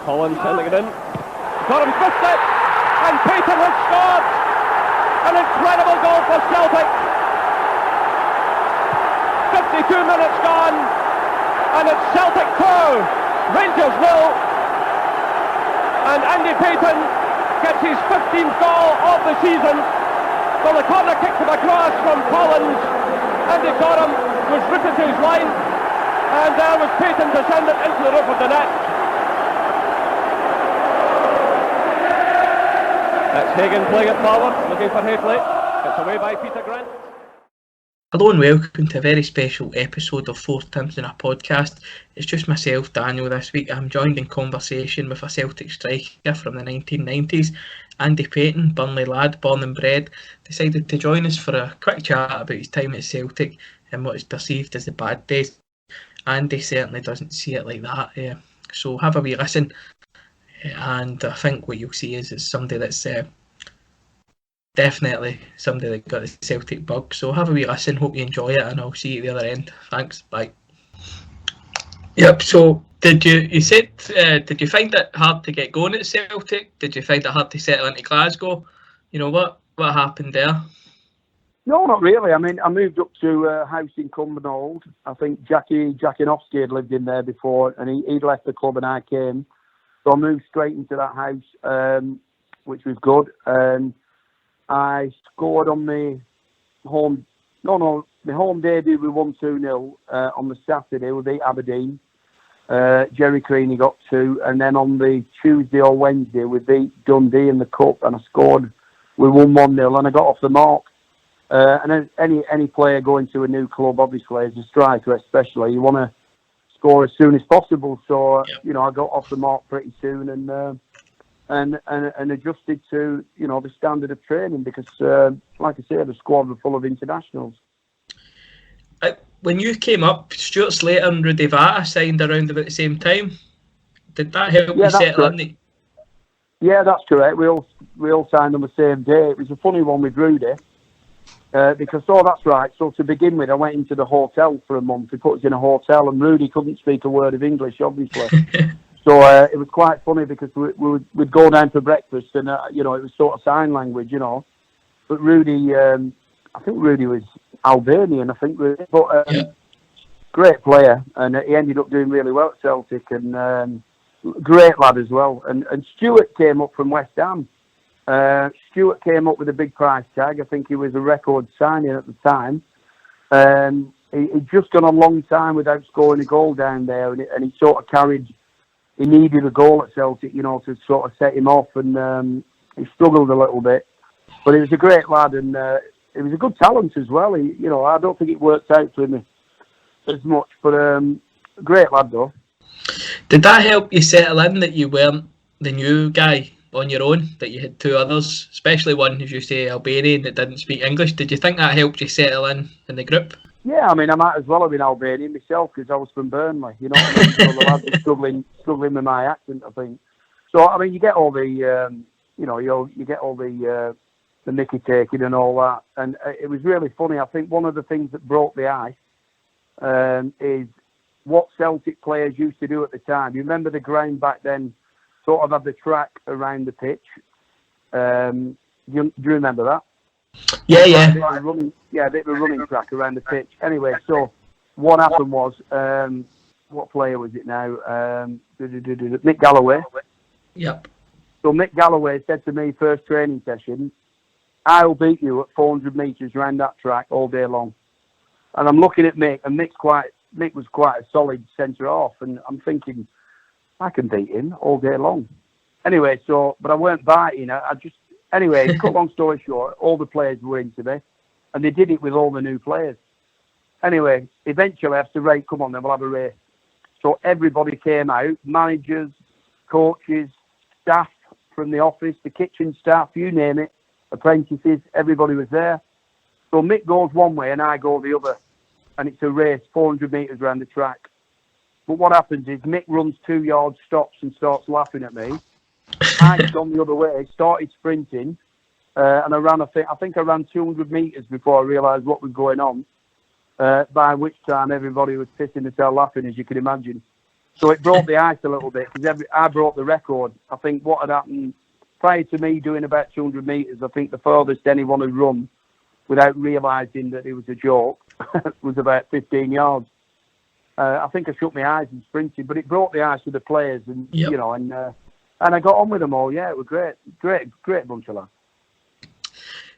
Collins sending it in. Got him fisted, and Payton has scored. An incredible goal for Celtic. 52 minutes gone, and it's Celtic 2, Rangers 0. And Andy Payton gets his 15th goal of the season. Well, the corner kicked him across from Collins. Andy got him, was rooted to his line, and there was Payton to send it into the roof of the net. That's Hagan playing it forward, looking for Hafley. It's away by Peter Grant. Hello and welcome to a very special episode of Four Tims in a Podcast. It's just myself, Daniel, this week. I'm joined in conversation with a Celtic striker from the 1990s, Andy Payton, Burnley lad, born and bred, decided to join us for a quick chat about his time at Celtic and what is perceived as the bad days. Andy certainly doesn't see it like that, so have a wee listen, and I think what you'll see is somebody that's definitely somebody that got the Celtic bug. So have a wee listen, hope you enjoy it, and I'll see you at the other end. Thanks, bye. Yep, so did you find it hard to get going at Celtic? Did you find it hard to settle into Glasgow? You know, what happened there? No, not really. I mean, I moved up to a house in Cumbernauld. I think Jackie Jakinowski had lived in there before, and he'd left the club and I came. So I moved straight into that house, which was good. I scored on my home debut. We won 2-0 on the Saturday. We beat Aberdeen. Jerry Creaney got 2, and then on the Tuesday or Wednesday we beat Dundee in the cup, and I scored. We won 1-0, and I got off the mark. And any player going to a new club, obviously as a striker especially, you want to score as soon as possible. So you know, I got off the mark pretty soon, and adjusted to, you know, the standard of training because, like I say, the squad were full of internationals. When you came up, Stuart Slater and Rudy Vata signed around about the same time. Did that help you settle in? Yeah, that's correct. We all signed on the same day. It was a funny one with Rudy because, that's right. So to begin with, I went into the hotel for a month. He put us in a hotel, and Rudy couldn't speak a word of English, obviously. So it was quite funny because we'd go down for breakfast and, you know, it was sort of sign language, you know. But Rudy, I think Rudy was Albanian, but great player. And he ended up doing really well at Celtic, and great lad as well. And Stuart came up from West Ham. Stuart came up with a big price tag. I think he was a record signing at the time. He'd just gone a long time without scoring a goal down there, and he sort of carried... He needed a goal at Celtic, you know, to sort of set him off, and he struggled a little bit. But he was a great lad, and he was a good talent as well. He, you know, I don't think it worked out for him as much, but great lad though. Did that help you settle in, that you weren't the new guy on your own, that you had two others, especially one, as you say, Albanian, that didn't speak English? Did you think that helped you settle in the group? Yeah, I mean, I might as well have been Albanian myself because I was from Burnley, you know what I mean? So the lads were struggling with my accent, I think. So, I mean, you get all the, you know, you get all the mickey taking and all that. And it was really funny. I think one of the things that broke the ice is what Celtic players used to do at the time. You remember the ground back then sort of had the track around the pitch. Do you remember that? Yeah. A bit of a running track around the pitch. Anyway, so what happened was, what player was it now? Mick Galloway. Yep. So Mick Galloway said to me, first training session, I'll beat you at 400 metres around that track all day long. And I'm looking at Mick, and Mick was quite a solid centre half, and I'm thinking, I can beat him all day long. Anyway, but I weren't biting. Anyway, cut long story short, all the players were into me, and they did it with all the new players. Anyway, eventually I said, right, come on then, we'll have a race. So everybody came out, managers, coaches, staff from the office, the kitchen staff, you name it, apprentices, everybody was there. So Mick goes one way and I go the other, and it's a race, 400 metres around the track. But what happens is Mick runs 2 yards, stops and starts laughing at me. I'd gone the other way, started sprinting, and I ran, I think I ran 200 metres before I realised what was going on, by which time everybody was pissing themselves laughing, as you can imagine. So it broke the ice a little bit because I broke the record. I think what had happened prior to me doing about 200 metres, I think the furthest anyone had run without realising that it was a joke was about 15 yards. I think I shut my eyes and sprinted, but it broke the ice with the players, and you know, and I got on with them all. Yeah, it was great bunch of lads.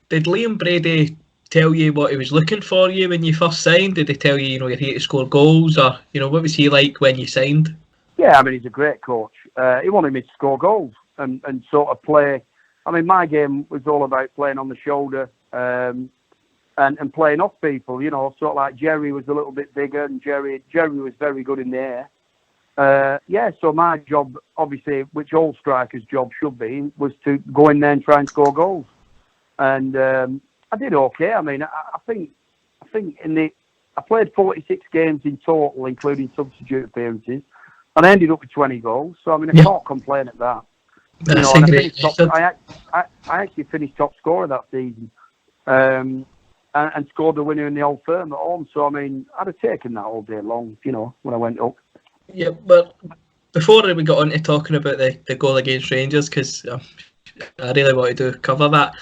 Did Liam Brady tell you what he was looking for you when you first signed? Did he tell you, you're here to score goals, or what was he like when you signed? Yeah, I mean, he's a great coach. He wanted me to score goals and sort of play. I mean, my game was all about playing on the shoulder and playing off people. Sort of like Jerry was a little bit bigger, and Jerry was very good in the air. So my job, obviously, which all strikers' job should be, was to go in there and try and score goals. And I did okay. I mean, I think I played 46 games in total, including substitute appearances, and I ended up with 20 goals. So I mean, I can't complain at that. I actually finished top scorer that season, and scored the winner in the Old Firm at home. So I mean, I'd have taken that all day long, when I went up. Yeah, but before we got on to talking about the goal against Rangers, because I really wanted to cover that.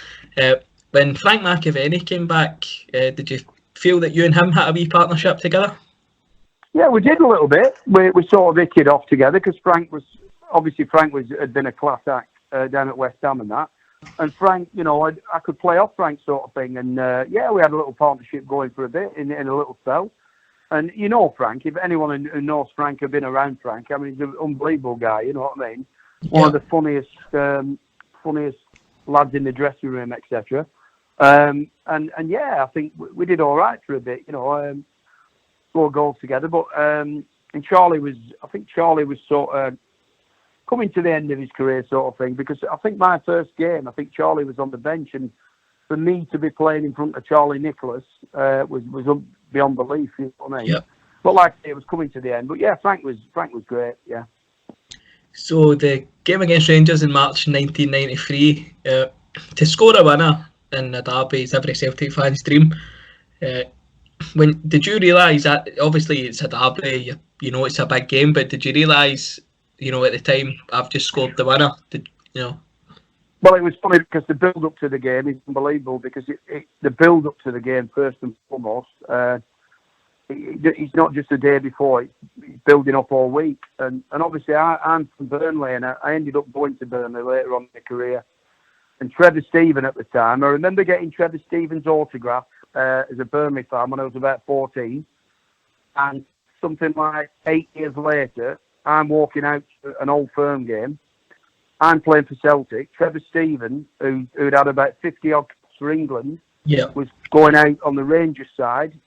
When Frank McAvenny came back, did you feel that you and him had a wee partnership together? Yeah, we did a little bit. We sort of hit it off together because Frank had been a class act down at West Ham and that. And Frank, I could play off Frank sort of thing. And we had a little partnership going for a bit in a little spell. And Frank, if anyone who knows Frank have been around Frank, I mean, he's an unbelievable guy, you know what I mean? One of the funniest lads in the dressing room, etc. I think we did all right for a bit, scored goals together. But and Charlie was sort of coming to the end of his career, sort of thing. Because I think my first game, I think Charlie was on the bench, and for me to be playing in front of Charlie Nicholas was beyond belief. You know what I mean? Yeah. But like I say, it was coming to the end. But yeah, Frank was great. Yeah. So the game against Rangers in March 1993, to score a winner in a derby is every Celtic fan's dream. When did you realise that? Obviously, it's a derby. It's a big game, but did you realise, at the time, I've just scored the winner? Well, it was funny because the build up to the game is unbelievable. Because the build up to the game, first and foremost, it's not just the day before; it's building up all week. And obviously, I'm from Burnley, and I ended up going to Burnley later on in my career. And Trevor Stephen at the time, I remember getting Trevor Stephen's autograph as a Burnley fan when I was about 14. And something like 8 years later, I'm walking out to an Old Firm game. I'm playing for Celtic. Trevor Stephen, who'd had about 50 odd caps for England, was going out on the Rangers side.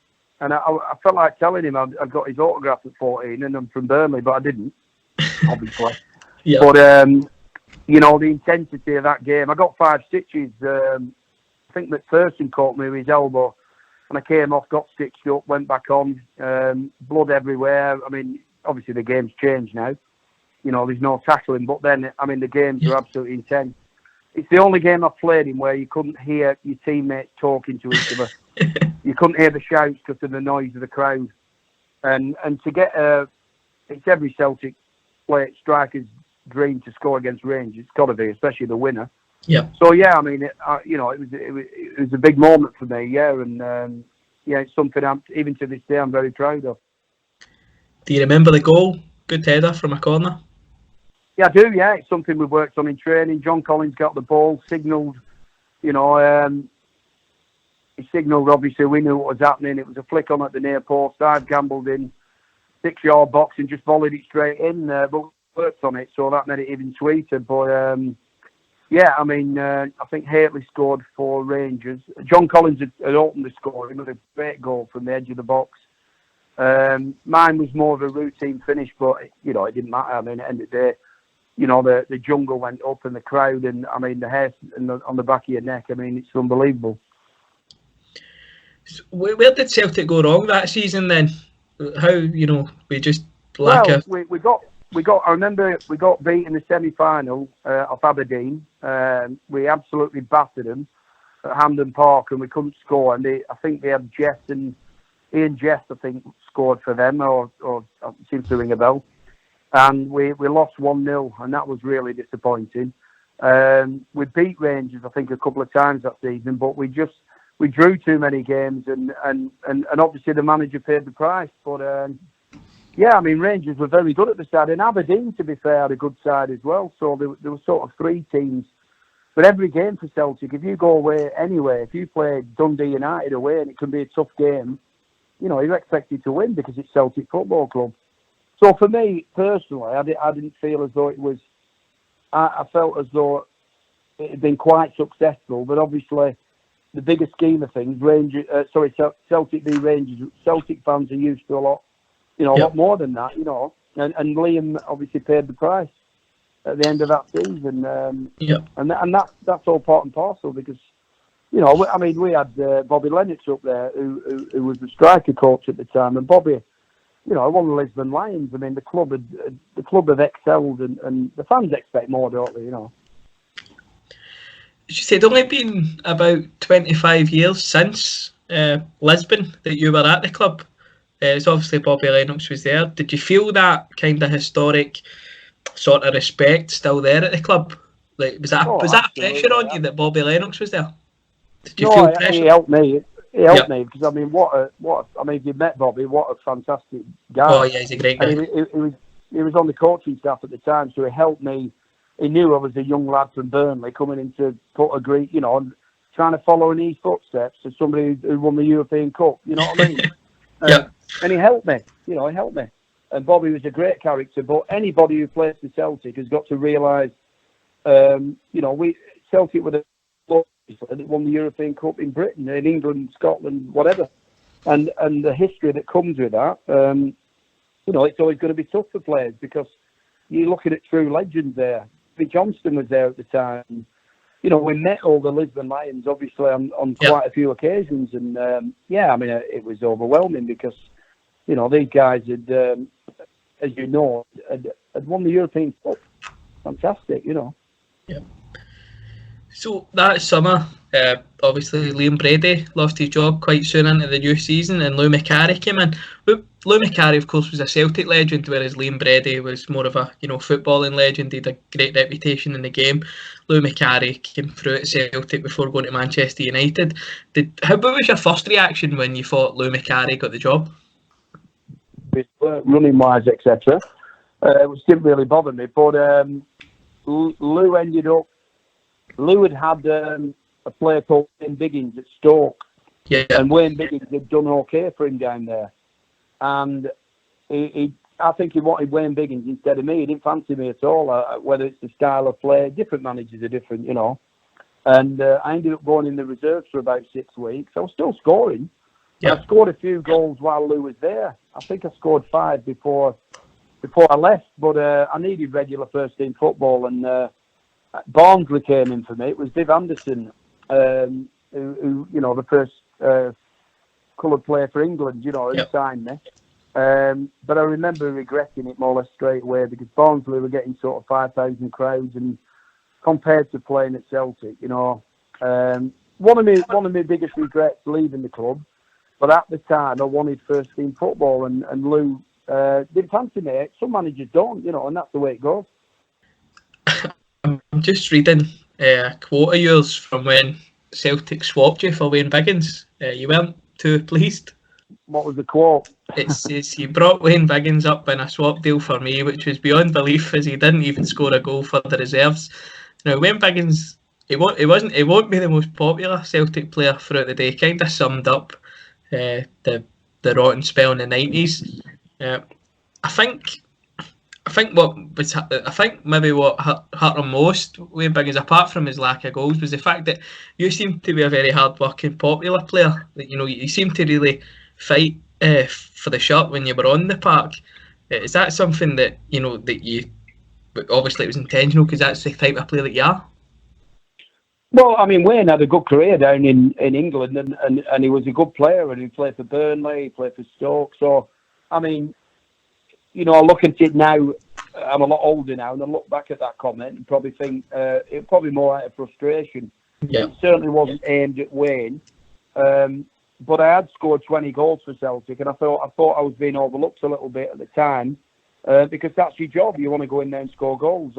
And I felt like telling him I'd got his autograph at 14 and I'm from Burnley, but I didn't, obviously. But, the intensity of that game, I got 5 stitches. I think McPherson caught me with his elbow and I came off, got stitched up, went back on, blood everywhere. I mean, obviously the game's changed now. There's no tackling, but then, I mean, the games are absolutely intense. It's the only game I've played in where you couldn't hear your teammates talking to each other. You couldn't hear the shouts because of the noise of the crowd. And to get it's every Celtic striker's dream to score against Rangers. It's got to be, especially the winner. Yeah. So yeah, I mean, it was a big moment for me. Yeah, and it's something even to this day I'm very proud of. Do you remember the goal? Good header from a corner. Yeah, I do. Yeah, it's something we've worked on in training. John Collins got the ball, signalled. He signalled. Obviously, we knew what was happening. It was a flick on at the near post. I've gambled in 6-yard box and just volleyed it straight in. But worked on it, so that made it even sweeter. But I think Haitley scored for Rangers. John Collins had opened the scoring with a great goal from the edge of the box. Mine was more of a routine finish, but it didn't matter. I mean, at the end of the day, the jungle went up and the crowd, and I mean the hair on the back of your neck. I mean, it's unbelievable. So where did Celtic go wrong that season then? How we just lack of. We got. I remember we got beat in the semi-final off Aberdeen. We absolutely battered them at Hampden Park, and we couldn't score. And I think they had Ian Jess, I think, scored for them, or seems to ring a bell. and we lost 1-0, and that was really disappointing. We beat Rangers, I think, a couple of times that season, but we drew too many games, and obviously the manager paid the price. But yeah, I mean, Rangers were very good at the side, and Aberdeen, to be fair, had a good side as well. So there were sort of three teams. But every game for Celtic, if you go away anyway, if you play Dundee United away and it can be a tough game, you know, you're expected to win because it's Celtic Football Club. So for me, personally, I didn't feel as though it was... I felt as though it had been quite successful, but obviously the bigger scheme of things, Celtic v Rangers, Celtic fans are used to a lot, you know, a lot more than that, you know, and Liam obviously paid the price at the end of that season, and that's all part and parcel because, you know, I mean, we had Bobby Lennox up there who was the striker coach at the time, and Bobby, you know, one of the Lisbon Lions. I mean, the club have excelled, and the fans expect more, don't they? You know. As you said, only been about 25 years since Lisbon that you were at the club. It's obviously Bobby Lennox was there. Did you feel that kind of historic sort of respect still there at the club? Like, was that pressure on you that Bobby Lennox was there? Did you feel pressure? He helped me. He helped me because I mean, I mean, if you met Bobby, what a fantastic guy. Oh yeah, he's a great guy. And he was on the coaching staff at the time, so he helped me. He knew I was a young lad from Burnley coming in to put a great, you know, trying to follow in his footsteps as somebody who won the European Cup. You know what I mean? And he helped me. You know, he helped me. And Bobby was a great character. But anybody who plays for Celtic has got to realise, you know, Celtic were the that won the European Cup in Britain, in England, Scotland, whatever, and the history that comes with that. You know, it's always going to be tough for players because you're looking at true legends there. Big Johnston was there at the time. You know, we met all the Lisbon Lions, obviously, on quite a few occasions, and yeah, I mean, it was overwhelming because, you know, these guys had, as you know, had won the European Cup. Fantastic, you know. Yeah. So that summer, obviously Liam Brady lost his job quite soon into the new season, and Lou Macari came in. Lou Macari, of course, was a Celtic legend, whereas Liam Brady was more of a, you know, footballing legend. He had a great reputation in the game. Lou Macari came through at Celtic before going to Manchester United. What was your first reaction when you thought Lou Macari got the job? Running wise, etc. Which didn't really bother me, but Lou ended up. Lou had a player called Wayne Biggins at Stoke, and Wayne Biggins had done okay for him down there. And I think he wanted Wayne Biggins instead of me. He didn't fancy me at all, whether it's the style of play. Different managers are different, you know. And I ended up going in the reserves for about 6 weeks. I was still scoring. I scored a few goals while Lou was there. I think I scored 5 before I left, but I needed regular first-team football, and Barnsley came in for me. It was Viv Anderson, who you know, the first coloured player for England, you know, who signed me. But I remember regretting it more or less straight away because Barnsley were getting sort of 5,000 crowds, and compared to playing at Celtic, you know, one of my biggest regrets leaving the club. But at the time, I wanted first team football, and Lou didn't fancy me. Some managers don't, you know, and that's the way it goes. I'm just reading a quote of yours from when Celtic swapped you for Wayne Biggins. You weren't too pleased. What was the quote? It says, "You brought Wayne Biggins up in a swap deal for me, which was beyond belief, as he didn't even score a goal for the reserves." Now, Wayne Biggins, he won't be the most popular Celtic player throughout the day. Kind of summed up the rotten spell in the 90s. I think maybe what hurt him most, Wayne Biggins, apart from his lack of goals, was the fact that you seemed to be a very hard-working, popular player. You know, you seemed to really fight for the shirt when you were on the park. Is that something that, you know, that you... Obviously it was intentional because that's the type of player that you are? Well, I mean, Wayne had a good career down in England, and he was a good player, and he played for Burnley, he played for Stoke. So, I mean, you know, I look at it now, I'm a lot older now, and I look back at that comment and probably think it probably more out of frustration. It certainly wasn't aimed at Wayne. But I had scored 20 goals for Celtic, and I thought I was being overlooked a little bit at the time. because that's your job. You want to go in there and score goals.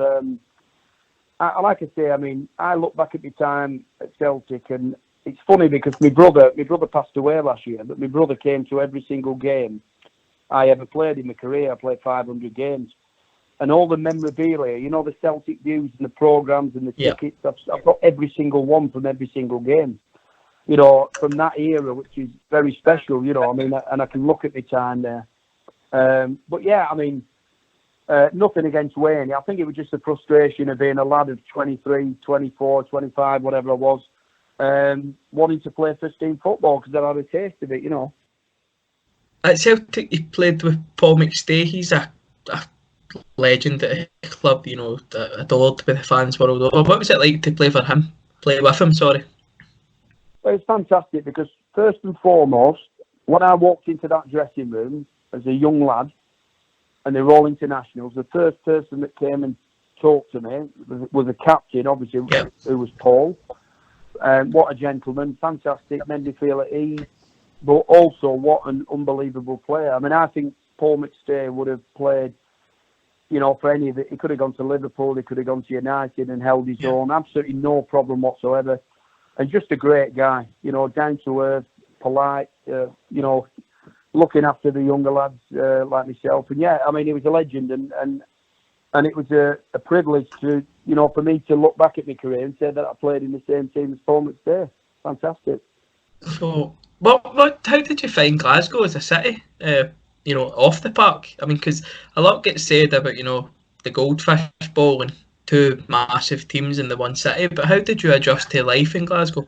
Like I say, I mean, I look back at my time at Celtic, and it's funny because my brother passed away last year, but my brother came to every single game I ever played in my career. I played 500 games. And all the memorabilia, you know, the Celtic views and the programmes and the tickets, I've got every single one from every single game, you know, from that era, which is very special, you know, I mean, and I can look at my time there. But yeah, I mean, nothing against Wayne. I think it was just the frustration of being a lad of 23, 24, 25, whatever I was, wanting to play first-team football because I had a taste of it, you know. At Celtic, you played with Paul McStay. He's a legend at the club, you know, adored by the fans world over. What was it like to play with him? Well, it's fantastic because first and foremost, when I walked into that dressing room as a young lad, and they were all internationals, the first person that came and talked to me was a captain, obviously, who was Paul. What a gentleman, fantastic, made me feel at ease, but also what an unbelievable player. I mean, I think Paul McStay would have played, you know, for any of it. He could have gone to Liverpool, he could have gone to United and held his own, absolutely no problem whatsoever. And just a great guy, you know, down to earth, polite, you know, looking after the younger lads like myself. And yeah, I mean, he was a legend, and it was a privilege to, you know, for me to look back at my career and say that I played in the same team as Paul McStay. Fantastic. So, how did you find Glasgow as a city? You know, off the park. I mean, because a lot gets said about, you know, the Goldfish Bowl and two massive teams in the one city. But how did you adjust to life in Glasgow?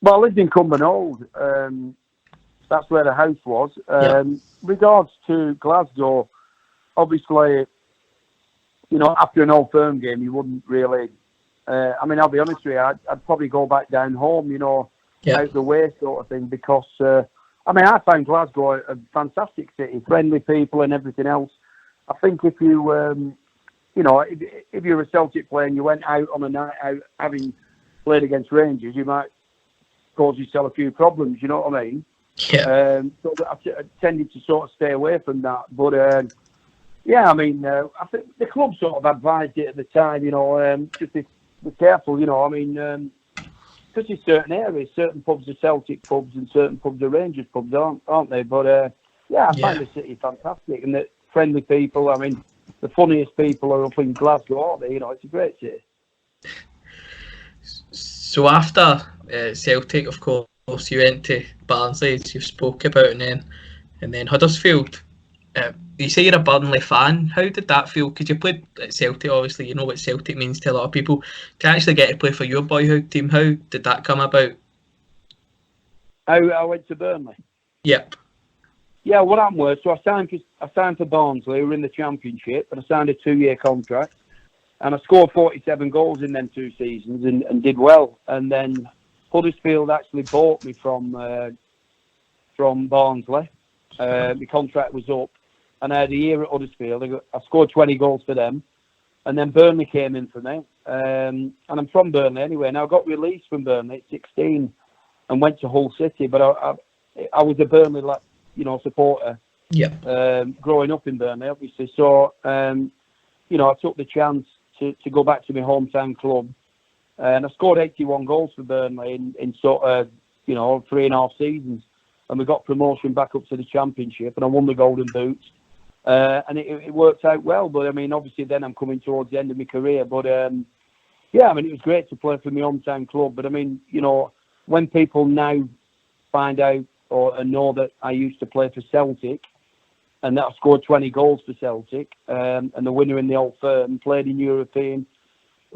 Well, I lived in Cumbernauld. That's where the house was. Regards to Glasgow, obviously, you know, after an Old Firm game, you wouldn't really. I mean, I'll be honest with you, I'd probably go back down home, you know, out the way sort of thing, because I mean, I found Glasgow a fantastic city, friendly people and everything else. I think if you, you know, if you're a Celtic player and you went out on a night out having played against Rangers, you might cause yourself a few problems, you know what I mean? Yeah. So I tended to sort of stay away from that. But yeah, I mean, I think the club sort of advised it at the time, you know, just be careful, you know, I mean, because in certain areas, certain pubs are Celtic pubs and certain pubs are Rangers pubs, aren't they? But yeah, I find the city fantastic and the friendly people. I mean, the funniest people are up in Glasgow, aren't they? You know, it's a great city. So after Celtic, of course, you went to Barnsley, as you spoke about, and then Huddersfield. You say you're a Burnley fan. How did that feel? Because you played at Celtic, obviously, you know what Celtic means to a lot of people. To actually get to play for your boyhood team, how did that come about? I went to Burnley. Yep. Yeah, what happened was, so I signed for Barnsley, who were in the Championship, and I signed a 2-year contract. And I scored 47 goals in them 2 seasons and did well. And then Huddersfield actually bought me from Barnsley. My contract was up, and I had a year at Huddersfield. I scored 20 goals for them, and then Burnley came in for me. And I'm from Burnley anyway. Now I got released from Burnley at 16 and went to Hull City, but I was a Burnley, you know, supporter. Yeah. Growing up in Burnley, obviously. So you know, I took the chance to go back to my hometown club, and I scored 81 goals for Burnley in sort of, you know, 3.5 seasons, and we got promotion back up to the Championship, and I won the Golden Boots, and it worked out well. But I mean, obviously, then I'm coming towards the end of my career. But yeah, I mean, it was great to play for my hometown club. But I mean, you know, when people now find out or know that I used to play for Celtic, and that I scored 20 goals for Celtic, and the winner in the Old Firm, played in European.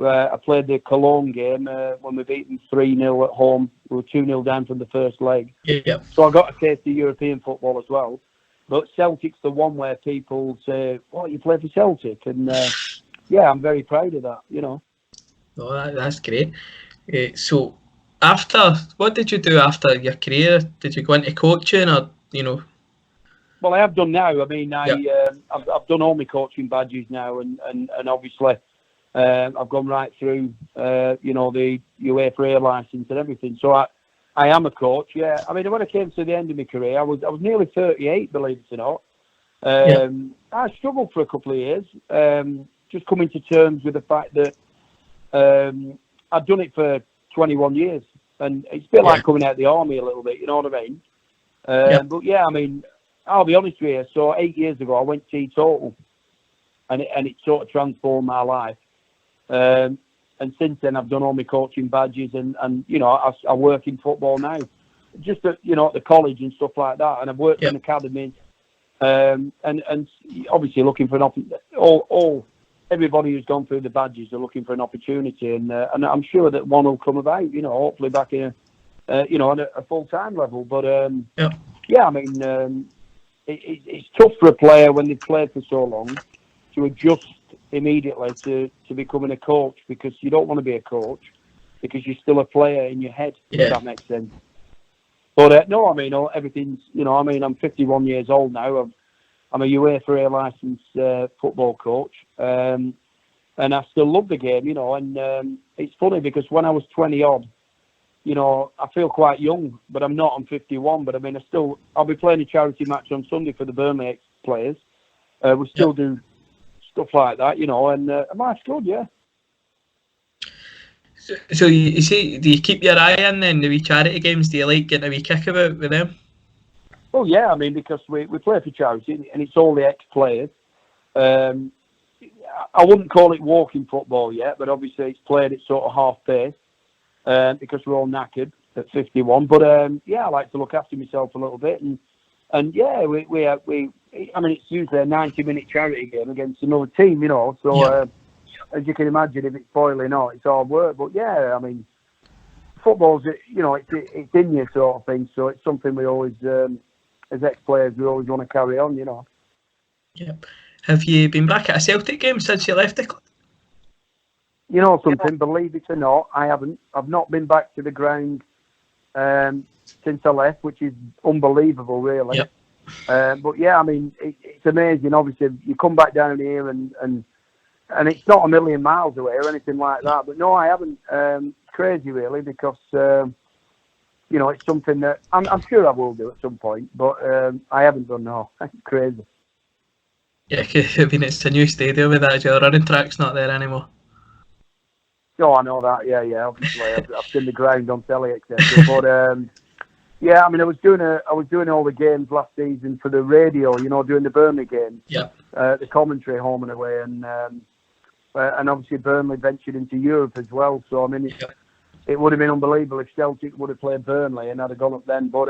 I played the Cologne game when we beat them 3-0 at home. We were 2-0 down from the first leg. Yeah. So I got a taste of European football as well. But Celtic's the one where people say, "Oh, you play for Celtic," and yeah, I'm very proud of that. You know. Oh, that's great. So after, what did you do after your career? Did you go into coaching, or, you know? Well, I have done now. I mean, I've done all my coaching badges now, and obviously I've gone right through, you know, the UEFA license and everything. So I am a coach. Yeah. I mean, when I came to the end of my career, I was nearly 38, believe it or not. I struggled for a couple of years, just coming to terms with the fact that I'd done it for 21 years, and it's a bit like coming out of the army a little bit, you know what I mean? But yeah, I mean, I'll be honest with you. So 8 years ago, I went teetotal, and it sort of transformed my life. And since then, I've done all my coaching badges, and you know, I work in football now, just at, you know, at the college and stuff like that. And I've worked in academies, and obviously looking for an opportunity. Everybody who's gone through the badges are looking for an opportunity, and I'm sure that one will come about. You know, hopefully back in you know, on a full-time level. But yeah, I mean, it's tough for a player when they've played for so long to adjust immediately to becoming a coach, because you don't want to be a coach because you're still a player in your head, if that makes sense. But no, I mean, everything's, you know, I mean, I'm 51 years old now. I'm a UEFA licensed football coach, and I still love the game, you know. And it's funny because when I was 20 odd, you know, I feel quite young, but I'm not. I'm 51, but I mean, I'll be playing a charity match on Sunday for the Burnley players. We still do stuff like that, you know, and life's good, yeah. So you see, do you keep your eye on then the wee charity games? Do you like getting a wee kick about with them? Well, yeah, I mean, because we play for charity, and it's all the ex-players. I wouldn't call it walking football yet, but obviously it's played at sort of half pace, because we're all knackered at 51. But yeah, I like to look after myself a little bit, and yeah, we I mean, it's usually a 90-minute charity game against another team, you know. So as you can imagine, if it's boiling hot, it's hard work. But yeah, I mean, football's, you know, it's in you sort of thing. So it's something we always, as ex-players, we always want to carry on, you know. Yep. Have you been back at a Celtic game since you left the club? You know something, believe it or not, I haven't. I've not been back to the ground since I left, which is unbelievable, really. Yep. But yeah, I mean, it's amazing. Obviously, you come back down here and it's not a million miles away or anything like that. But no, I haven't. Crazy, really, because you know, it's something that I'm sure I will do at some point, but I haven't done. No, it's crazy. Yeah, I mean, it's a new stadium with that. Your running track's not there anymore. No, I know that. Yeah. Obviously, I've seen the ground on telly, etc. But yeah, I mean, I was doing all the games last season for the radio. You know, doing the Burnley games. Yeah. The commentary home and away, and obviously Burnley ventured into Europe as well. So I mean, it would have been unbelievable if Celtic would have played Burnley and I'd have gone up then. But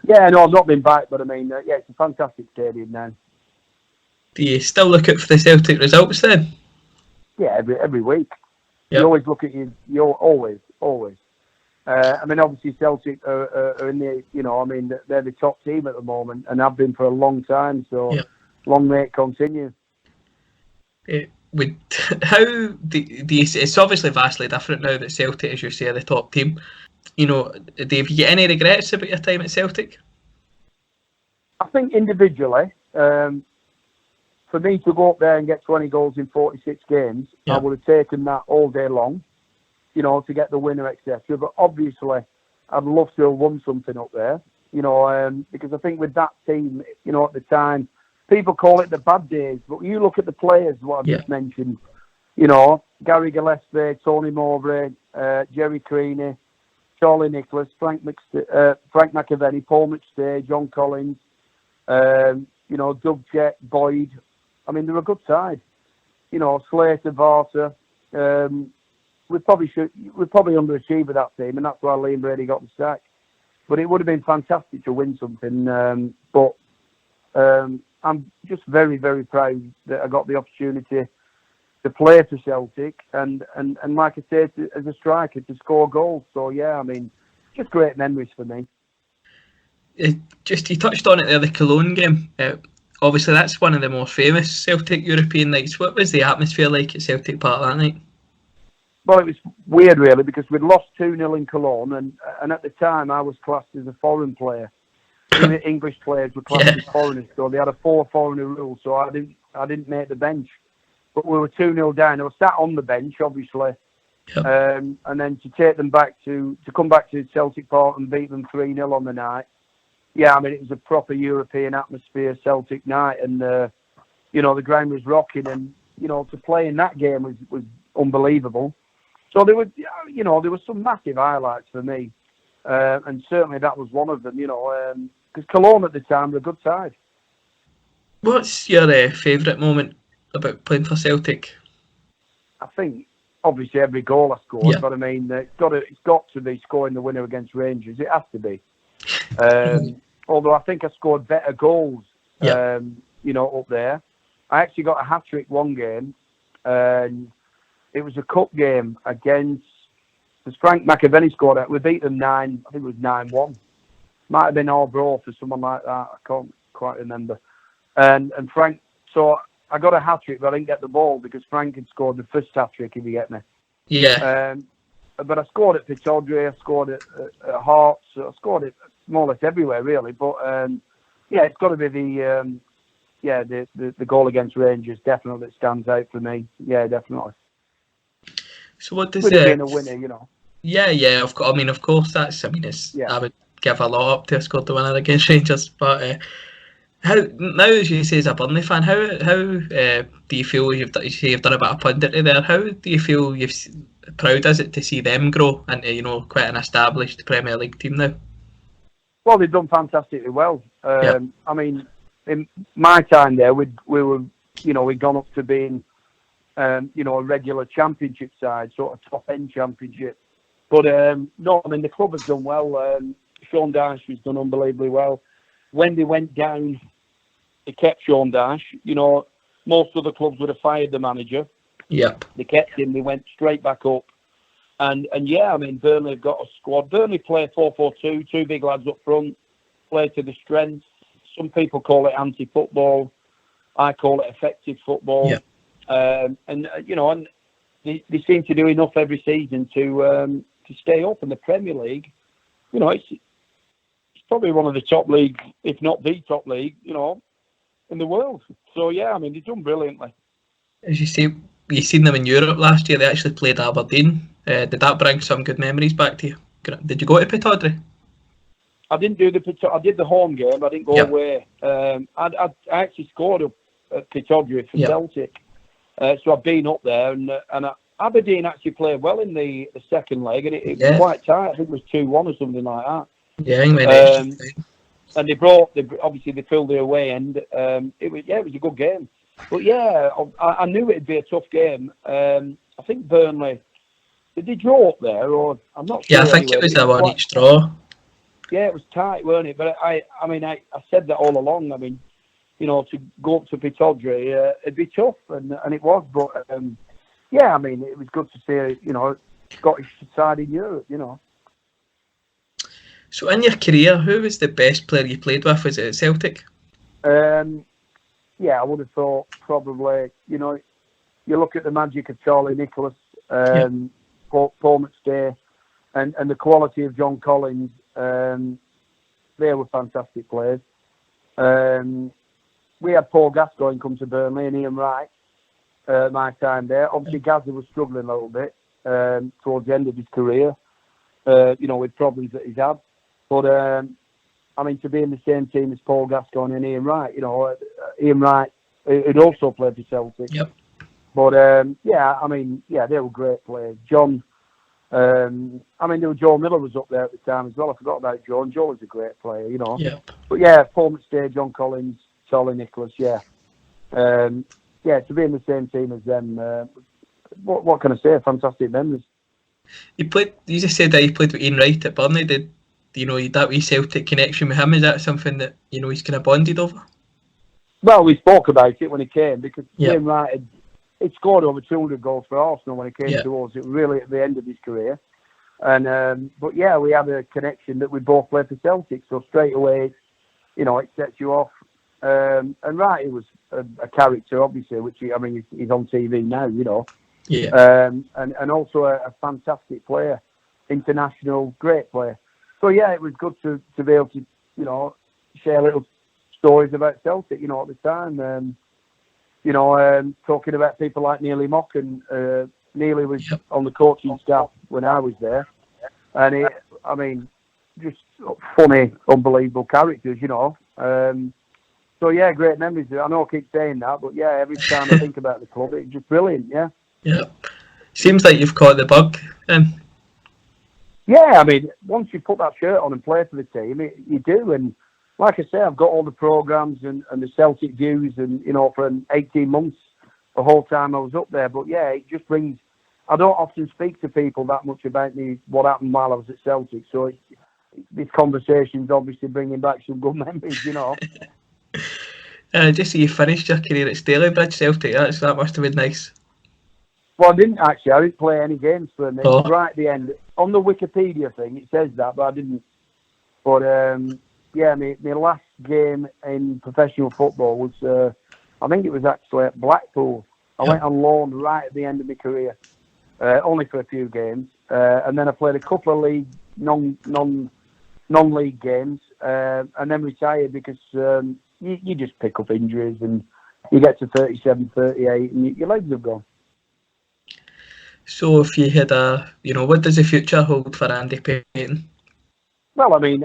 yeah, no, I've not been back. But I mean, yeah, it's a fantastic stadium now. Do you still look out for the Celtic results then? Yeah, every week. Yep. You always look at you always. I mean, obviously Celtic are in the, you know, I mean, they're the top team at the moment and have been for a long time. So long may it continue. It's obviously vastly different now that Celtic, as you say, are the top team. You know, do you get any regrets about your time at Celtic? I think individually, for me to go up there and get 20 goals in 46 games, I would have taken that all day long, you know, to get the winner, etc. But obviously, I'd love to have won something up there, you know, because I think with that team, you know, at the time, people call it the bad days, but you look at the players, what I've just mentioned, you know, Gary Gillespie, Tony Mowbray, Jerry Creaney, Charlie Nicholas, Frank McAvenny, Paul McStay, John Collins, you know, Doug Chet, Boyd. I mean, they're a good side. You know, Slater, Varta. We probably underachieved with that team, and that's why Liam Brady got the sack. But it would have been fantastic to win something. But I'm just very, very proud that I got the opportunity to play for Celtic and like I said, as a striker, to score goals. So yeah, I mean, just great memories for me. You touched on it there, the Cologne game. Obviously, that's one of the more famous Celtic European nights. What was the atmosphere like at Celtic Park that night? Well, it was weird, really, because we'd lost 2-0 in Cologne, and at the time I was classed as a foreign player. English players were classed as foreigners, so they had a 4-foreigner rule, so I didn't make the bench. But we were 2-0 down. I was sat on the bench, obviously, and then to take them back to come back to Celtic Park and beat them 3-0 on the night. Yeah, I mean, it was a proper European atmosphere Celtic night, and the ground was rocking, and to play in that game was unbelievable. So there were some massive highlights for me, and certainly that was one of them. Because Cologne at the time were a good side. What's your favourite moment about playing for Celtic? I think obviously every goal I scored, Yeah. but I mean it's got to be scoring the winner against Rangers. It has to be. Although I think I scored better goals, Yeah. up there. I actually got a hat-trick one game, and it was a cup game against, because Frank McAvenny scored it. We beat them 9, I think it was 9-1. Might have been Arbroath or someone like that. I can't quite remember. And Frank, so I got a hat-trick, but I didn't get the ball because Frank had scored the first hat-trick, if you get me. Yeah. But I scored at Pittodrie, I scored at Hearts, I scored it more or less everywhere, really. But, it's got to be the goal against Rangers, definitely, that stands out for me. Yeah, definitely. So what does Would have been a winner, Yeah. Of course. I mean, of course, I would give a lot up to have scored the winner against Rangers. But how now, as you say, as a Burnley fan, how do you feel you've done a bit of punditry there? How do you feel proud is it to see them grow into quite an established Premier League team now? Well, they've done fantastically well. Yeah. I mean, in my time there, we'd gone up to being, a regular championship side, sort of top end championship. But no, I mean the club has done well. Sean Dyche has done unbelievably well. When they went down, they kept Sean Dyche. Most other clubs would have fired the manager. Yep. They kept him. They went straight back up. And yeah, I mean, Burnley have got a squad. Burnley play 4-4-2, 2 big lads up front, play to the strength. Some people call it anti-football. I call it effective football. Yeah. And they seem to do enough every season to stay up in the Premier League. It's probably one of the top league, if not the top league, in the world. So yeah, I mean, they've done brilliantly. As you say, you seen them in Europe last year. They actually played Aberdeen. Did that bring some good memories back to you? Did you go to Pittodrie? I didn't do I did the home game. I didn't go away. I actually scored up at Pittodrie for Celtic. So I've been up there, and Aberdeen actually played well in the second leg, and it was quite tight. I think it was 2-1 or something like that. Yeah, and obviously they filled the away end. It was a good game. But yeah, I knew it'd be a tough game. I think Burnley, did they draw up there, or I'm not sure. Yeah, I think it was a one each draw. Yeah, it was tight, weren't it? But I said that all along. I mean, to go up to Pittodrie, it'd be tough, and it was. But yeah, I mean, it was good to see Scottish side in Europe. So in your career, who was the best player you played with? Was it at Celtic? Yeah, I would have thought probably. You look at the magic of Charlie Nicholas, Paul McStay, and the quality of John Collins. They were fantastic players. We had Paul Gascoigne come to Burnley and Ian Wright. My time there, obviously Gazza was struggling a little bit towards the end of his career. With problems that he's had. But I mean, to be in the same team as Paul Gascoigne and Ian Wright, Ian Wright had also played for Celtic. Yep. But they were great players. John. There was Joe Miller was up there at the time as well. I forgot about Joe. And Joe was a great player, Yep. But yeah, Paul McStay, John Collins, Charlie Nicholas, yeah. To be in the same team as them, what can I say? Fantastic memories. You just said that you played with Ian Wright at Burnley. Did that wee Celtic connection with him? Is that something that he's kind of bonded over? Well, we spoke about it when he came because Ian Wright had scored over 200 goals for Arsenal when he came towards it, really at the end of his career. And but yeah, we had a connection that we both played for Celtic, so straight away, it sets you off. And Wright, he was a character, obviously, which he's on TV now, Yeah. And also a fantastic player, international, great player. So yeah, it was good to be able to, share little stories about Celtic, at the time. Talking about people like Neely Mock, and Neely was on the coaching staff when I was there. And just funny, unbelievable characters, So yeah, great memories. I know I keep saying that, but yeah, every time I think about the club, it's just brilliant. Yeah. Yeah. Seems like you've caught the bug. And Yeah, I mean, once you put that shirt on and play for the team, you do. And like I say, I've got all the programmes and the Celtic views, and for 18 months, the whole time I was up there. But yeah, it just brings. I don't often speak to people that much about what happened while I was at Celtic. So this conversation's obviously bringing back some good memories. just so you finished your career at Stalybridge Celtic, that must have been nice. Well, I didn't actually. I didn't play any games for them. It was Oh. right at the end. On the Wikipedia thing, it says that, but I didn't. But yeah, my last game in professional football was, I think it was actually at Blackpool. I went on loan right at the end of my career, only for a few games, and then I played a couple of league non-league games, and then retired because you just pick up injuries and you get to 37, 38, and your legs have gone. So if you had what does the future hold for Andy Payton? Well, I mean,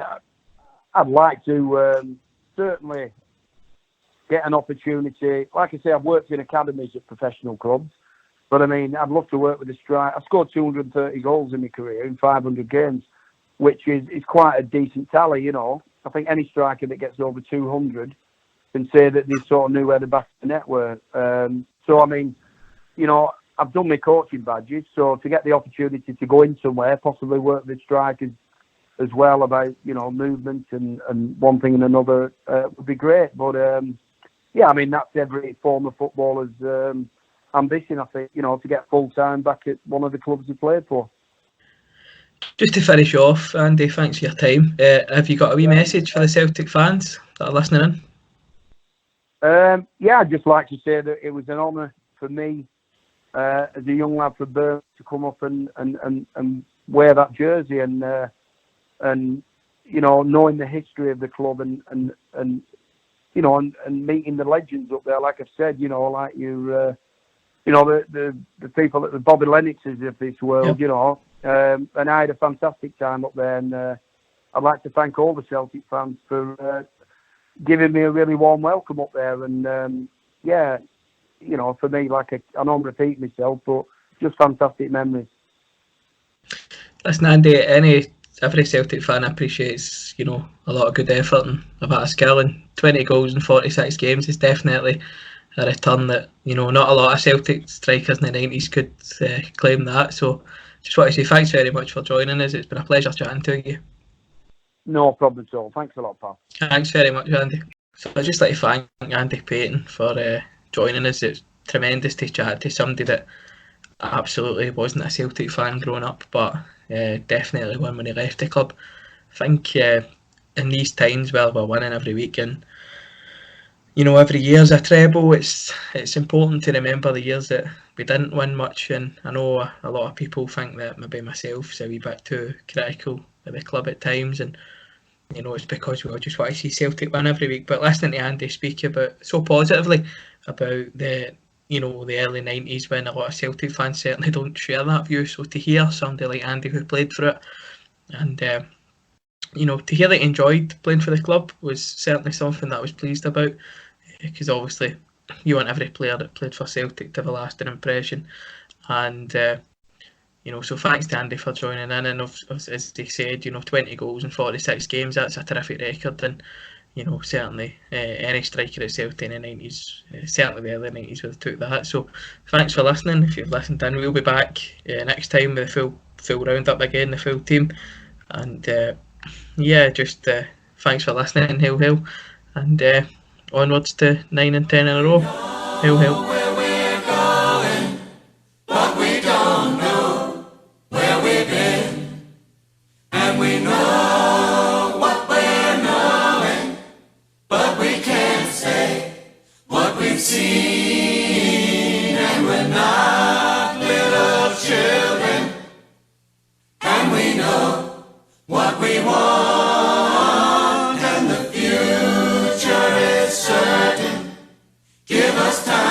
I'd like to certainly get an opportunity. Like I say, I've worked in academies at professional clubs, but I mean, I'd love to work with a striker. I scored 230 goals in my career in 500 games, which is quite a decent tally, I think any striker that gets over 200 can say that they sort of knew where the back of the net were. So, I mean, I've done my coaching badges, so to get the opportunity to go in somewhere, possibly work with strikers as well about, movement and one thing and another would be great. But, yeah, I mean, that's every former footballer's ambition, I think, to get full-time back at one of the clubs he played for. Just to finish off, Andy, thanks for your time. Have you got a wee message for the Celtic fans that are listening in? Yeah, I'd just like to say that it was an honour for me as a young lad from Birmingham to come up and wear that jersey and knowing the history of the club and meeting the legends up there, like I've said, like the people at the Bobby Lennoxes of this world, Yep. And I had a fantastic time up there, and I'd like to thank all the Celtic fans for giving me a really warm welcome up there, and yeah, for me, I know I'm repeating myself, but just fantastic memories. Listen, Andy, every Celtic fan appreciates, a lot of good effort and a bit of skill, and 20 goals in 46 games is definitely a return that, not a lot of Celtic strikers in the 90s could claim that. So just want to say thanks very much for joining us. It's been a pleasure chatting to you. No problem at all. Thanks a lot, pal. Thanks very much, Andy. So I'd just like to thank Andy Payton for joining us. It's tremendous to chat to somebody that absolutely wasn't a Celtic fan growing up, but definitely one when he left the club. I think in these times where we're winning every week and every year's a treble, it's important to remember the years that we didn't win much, and I know a lot of people think that maybe myself's a wee bit too critical of the club at times, and it's because we all just want to see Celtic win every week. But listening to Andy speak so positively about the early 90s, when a lot of Celtic fans certainly don't share that view, so to hear somebody like Andy who played for it and to hear that he enjoyed playing for the club was certainly something that I was pleased about, because obviously you want every player that played for Celtic to have a lasting impression, and so thanks to Andy for joining in. And as they said, 20 goals in 46 games, that's a terrific record, and certainly any striker at Celtic in the 90s, certainly the early 90s, would have took that. So thanks for listening. If you've listened in, we'll be back next time with a full roundup again, the full team. And just thanks for listening. Hail, hail. And onwards to 9 and 10 in a row. Hail, hail. Seen, and we're not little children, and we know what we want, and the future is certain. Give us time.